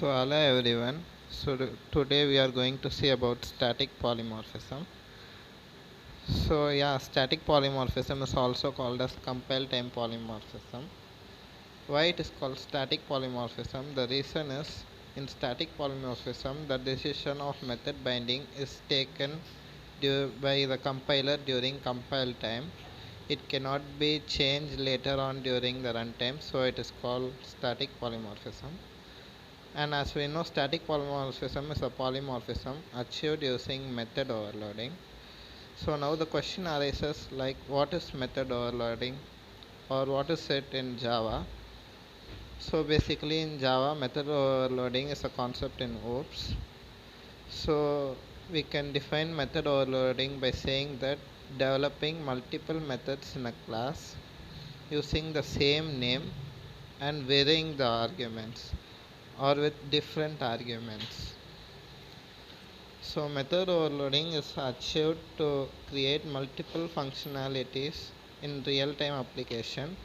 So hello everyone. Today we are going to see about static polymorphism. Static polymorphism is also called as compile time polymorphism. Why it is called static polymorphism? The reason is in static polymorphism the decision of method binding is taken by the compiler during compile time. It cannot be changed later on during the runtime, so it is called static polymorphism. And as we know, static polymorphism is a polymorphism achieved using method overloading. So now the question arises, like, what is method overloading or what is it in Java? So basically in Java, method overloading is a concept in OOPS. So we can define method overloading by saying that developing multiple methods in a class using the same name and varying the arguments or with different arguments. So method overloading is achieved to create multiple functionalities in real-time application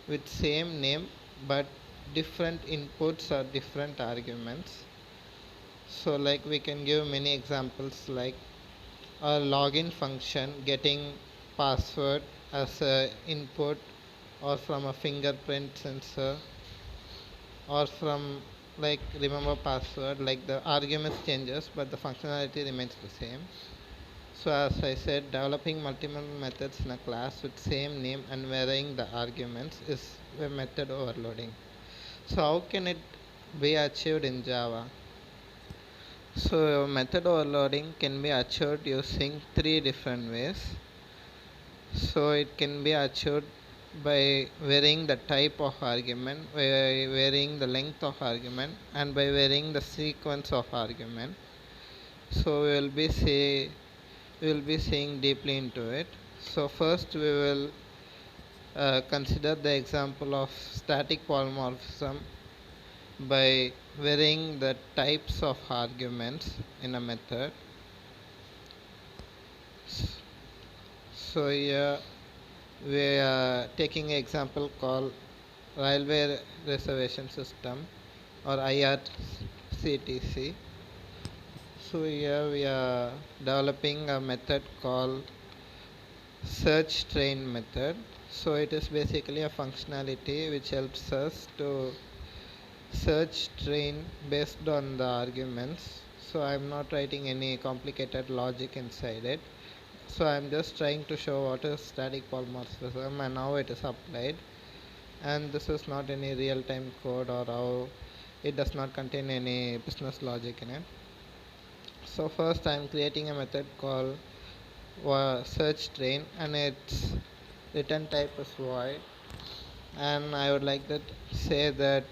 with same name but different inputs or different arguments. So like we can give many examples, like a login function getting password as a input or from a fingerprint sensor or from like remember password, like the arguments changes but the functionality remains the same. So as I said, developing multiple methods in a class with same name and varying the arguments is a method overloading. So how can it be achieved in Java? So method overloading can be achieved using three different ways. So it can be achieved by varying the type of argument, by varying the length of argument, and by varying the sequence of argument. So we will be seeing deeply into it. So first we will consider the example of static polymorphism by varying the types of arguments in a method. So here we are taking an example called railway reservation system or IRCTC. So here we are developing a method called search train method. So it is basically a functionality which helps us to search train based on the arguments. So I'm not writing any complicated logic inside it. So I'm just trying to show what is static polymorphism and how it is applied. And this is not any real-time code or how it does not contain any business logic in it. So first I'm creating a method called search train and its return type is void, and I would like to say that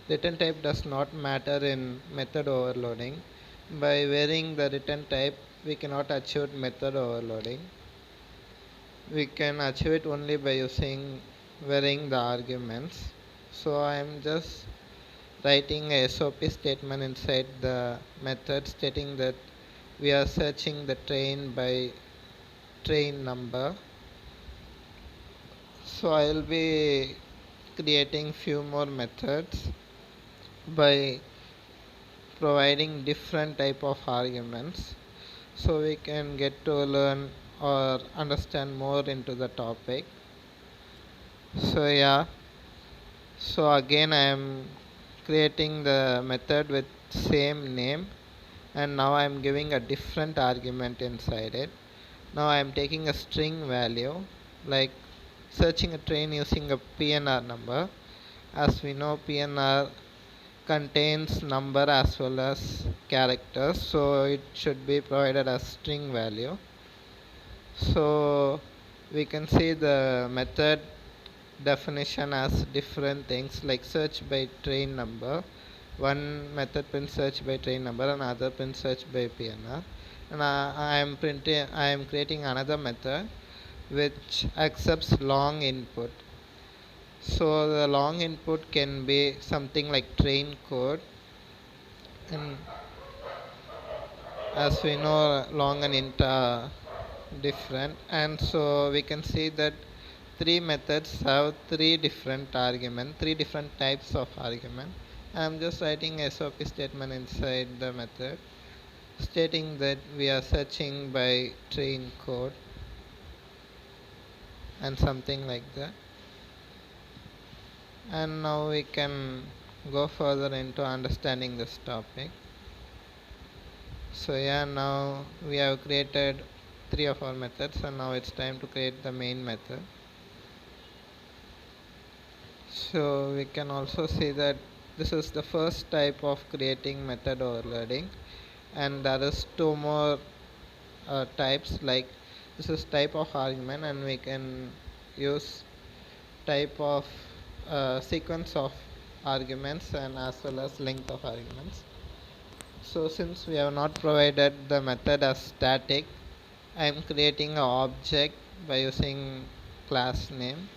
return type does not matter in method overloading. By varying the return type we cannot achieve method overloading. We can achieve it only by using varying the arguments. So I am just writing a SOP statement inside the method stating that we are searching the train by train number. So I will be creating few more methods by providing different type of arguments so we can get to learn or understand more into the topic. So again I am creating the method with same name, and now I am giving a different argument inside it. Now I am taking a string value, like searching a train using a PNR number. As we know, PNR contains number as well as characters, so it should be provided as string value. So we can see the method definition as different things, like search by train number. One method prints search by train number, another prints search by PNR, and I am creating another method which accepts long input. So the long input can be something like train code, and as we know long and int are different, and so we can see that three methods have three different types of argument. I'm just writing a SOP statement inside the method stating that we are searching by train code and something like that. And now we can go further into understanding this topic. So yeah, now we have created 3 of our methods, and now it's time to create the main method. So we can also see that this is the first type of creating method overloading, and there is 2 more types. Like this is type of argument, and we can use type of sequence of arguments and as well as length of arguments. So since we have not provided the method as static, I am creating an object by using class name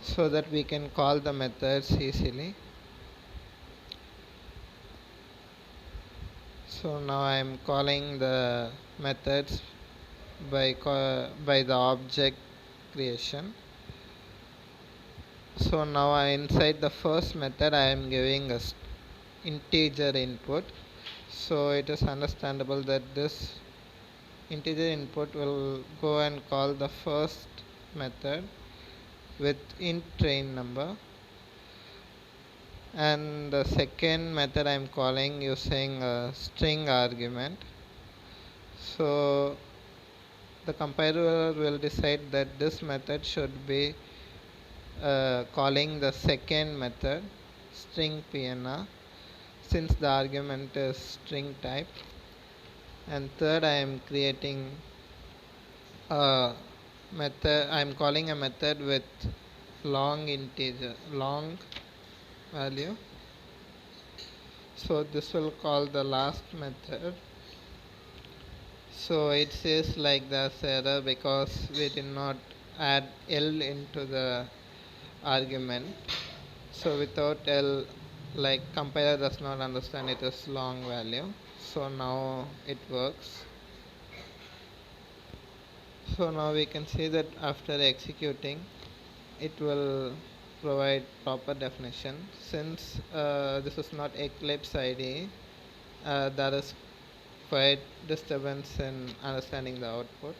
so that we can call the methods easily. So now I am calling the methods by the object creation. So now inside the first method I am giving a integer input. So it is understandable that this integer input will go and call the first method with int train number, and the second method I am calling using a string argument. So the compiler will decide that this method should be calling the second method string pnr, since the argument is string type. And third, I am creating a method, I am calling a method with long value. So this will call the last method. So it says like there's error because we did not add L into the argument. So without L, like compiler does not understand it is long value. So now it works. So now we can see that after executing it will provide proper definition. Since this is not Eclipse IDE, there is quite disturbance in understanding the output.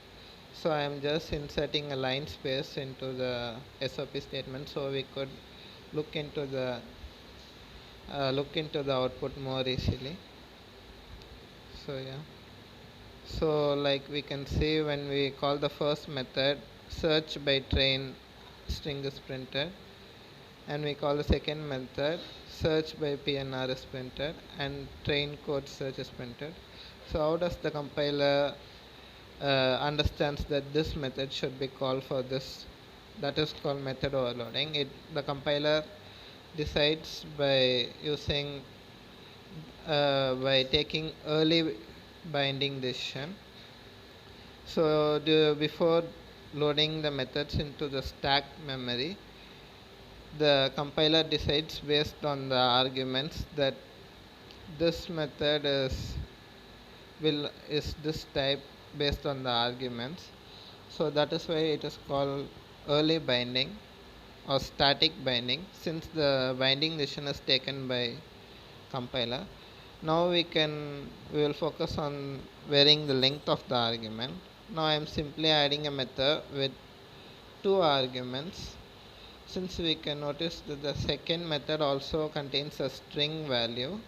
So I am just inserting a line space into the SOP statement so we could look into the output more easily. So yeah, so like we can see when we call the first method, search by train string is printed, and we call the second method, search by pnr is printed, and train code search is printed. So how does the compiler understands that this method should be called for this? That is called method overloading. The compiler decides by using by taking early binding decision. So before loading the methods into the stack memory, the compiler decides based on the arguments that this method is this type based on the arguments. So that is why it is called early binding or static binding, since the binding decision is taken by compiler. Now we will focus on varying the length of the argument. Now I am simply adding a method with 2 arguments, since we can notice that the second method also contains a string value,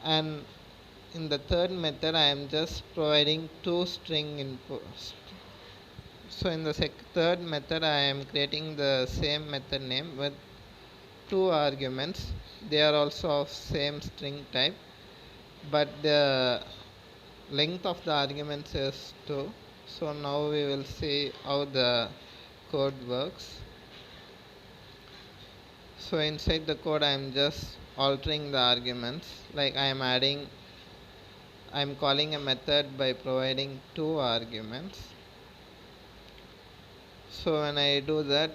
and in the third method I am just providing 2 string inputs. So in the third method I am creating the same method name with 2 arguments. They are also of same string type, but the length of the arguments is 2. So now we will see how the code works. So inside the code I am just altering the arguments, like I am calling a method by providing 2 arguments. So when I do that,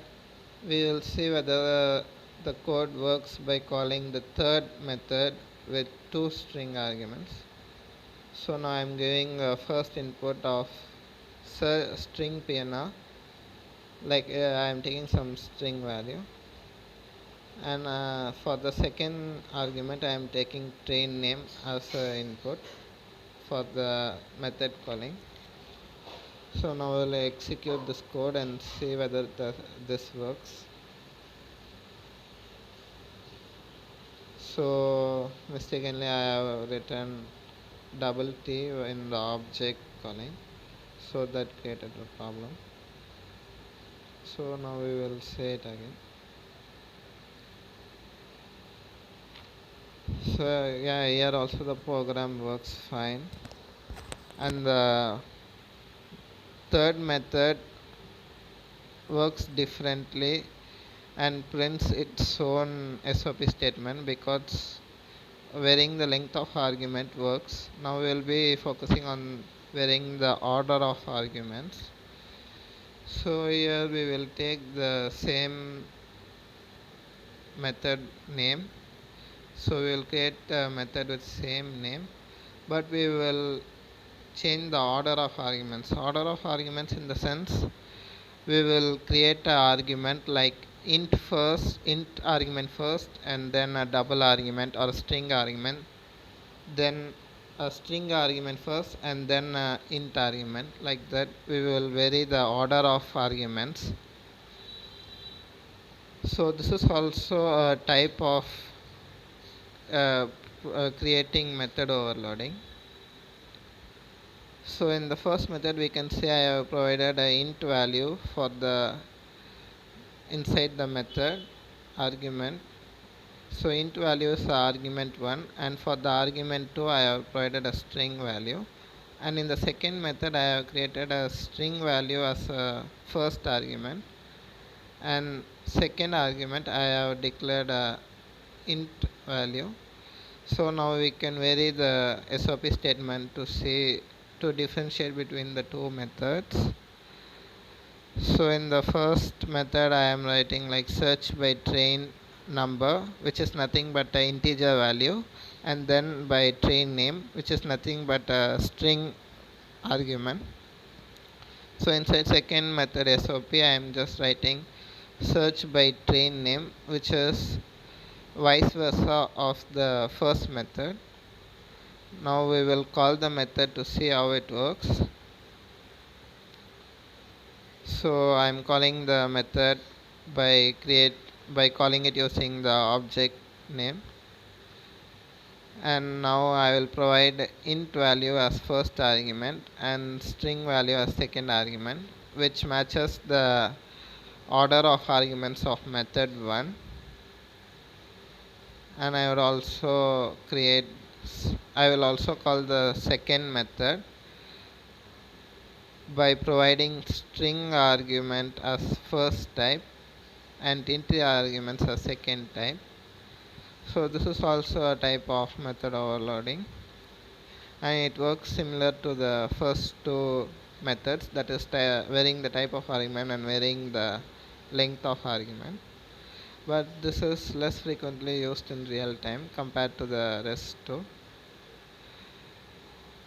we will see whether the code works by calling the third method with 2 string arguments. So now I am giving a first input of string pnr, like I am taking some string value, And for the second argument I am taking train name as input for the method calling. So now we'll execute this code and see whether this works. So mistakenly I have written double T in the object calling, so that created a problem. So now we will say it again. So yeah, here also the program works fine. And the third method works differently and prints its own SOP statement because varying the length of argument works. Now we will be focusing on varying the order of arguments. So here we will take the same method name. So we will create a method with same name, but we will change the order of arguments. Order of arguments in the sense we will create an argument like int argument first, and then a double argument or a string argument, then a string argument first, and then a int argument. Like that we will vary the order of arguments. So this is also a type of uh, creating method overloading. So in the first method we can say I have provided a int value for the inside the method argument. So int value is argument 1, and for the argument 2 I have provided a string value, and in the second method I have created a string value as a first argument, and second argument I have declared a int value. So now we can vary the SOP statement to differentiate between the two methods. So in the first method I am writing like search by train number, which is nothing but an integer value, and then by train name, which is nothing but a string argument. So inside second method SOP I am just writing search by train name, which is vice versa of the first method. Now we will call the method to see how it works. So I am calling the method by calling it using the object name, and now I will provide int value as first argument and string value as second argument, which matches the order of arguments of method 1. And I will also call the second method by providing string argument as first type and integer arguments as second type. So this is also a type of method overloading, and it works similar to the first two methods, that is varying the type of argument and varying the length of argument, but this is less frequently used in real time compared to the rest two.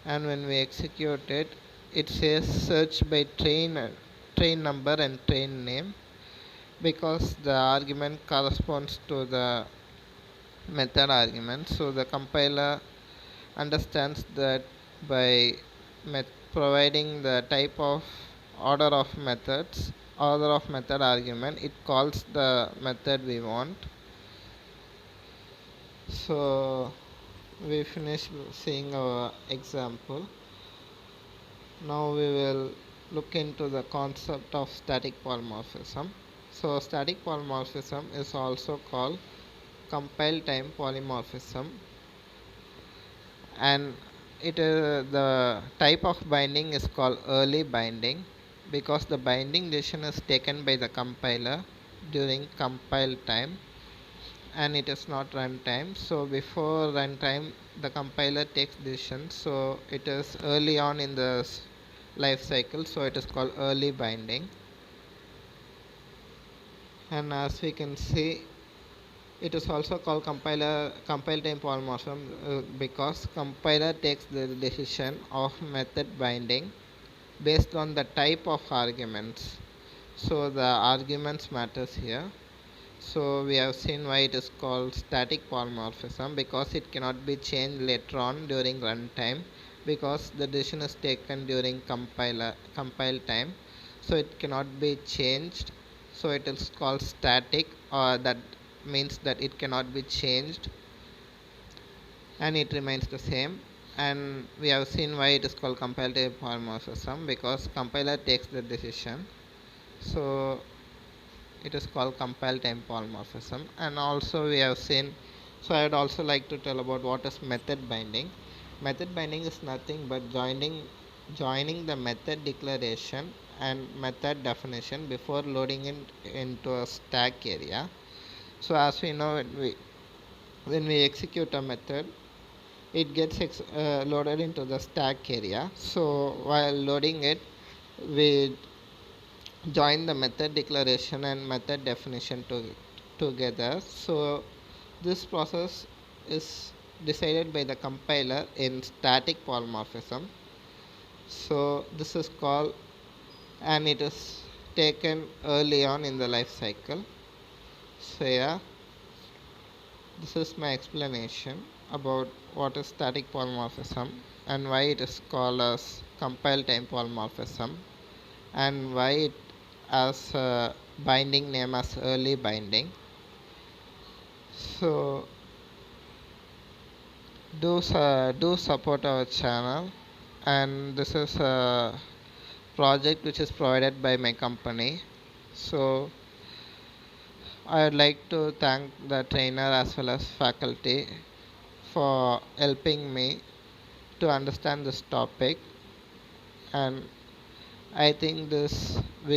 And when we execute it, it says search by train number and train name, because the argument corresponds to the method argument. So the compiler understands that by providing the type of order of method argument, it calls the method we want. So we finish seeing our example. Now we will look into the concept of static polymorphism. So static polymorphism is also called compile time polymorphism, and the type of binding is called early binding, because the binding decision is taken by the compiler during compile time and it is not runtime. So before runtime the compiler takes decision, so it is early on in the life cycle, so it is called early binding. And as we can see, it is also called compile time polymorphism because compiler takes the decision of method binding based on the type of arguments. So the arguments matters here. So we have seen why it is called static polymorphism, because it cannot be changed later on during runtime, because the decision is taken during compile time, so it cannot be changed. So it is called static, or that means that it cannot be changed and it remains the same. And we have seen why it is called compile-type polymorphism, because compiler takes the decision. So it is called compile time polymorphism. And also we have seen, so I would also like to tell about what is method binding. Method binding is nothing but joining the method declaration and method definition before loading it into a stack area. So as we know, when we execute a method, it gets loaded into the stack area. So while loading it, we join the method declaration and method definition together. So this process is decided by the compiler in static polymorphism. So this is called, and it is taken early on in the life cycle. So yeah, this is my explanation about what is static polymorphism and why it is called as compile time polymorphism, and why it has a binding name as early binding. So do support our channel, and this is a project which is provided by my company. So I would like to thank the trainer as well as faculty for helping me to understand this topic, and I think this video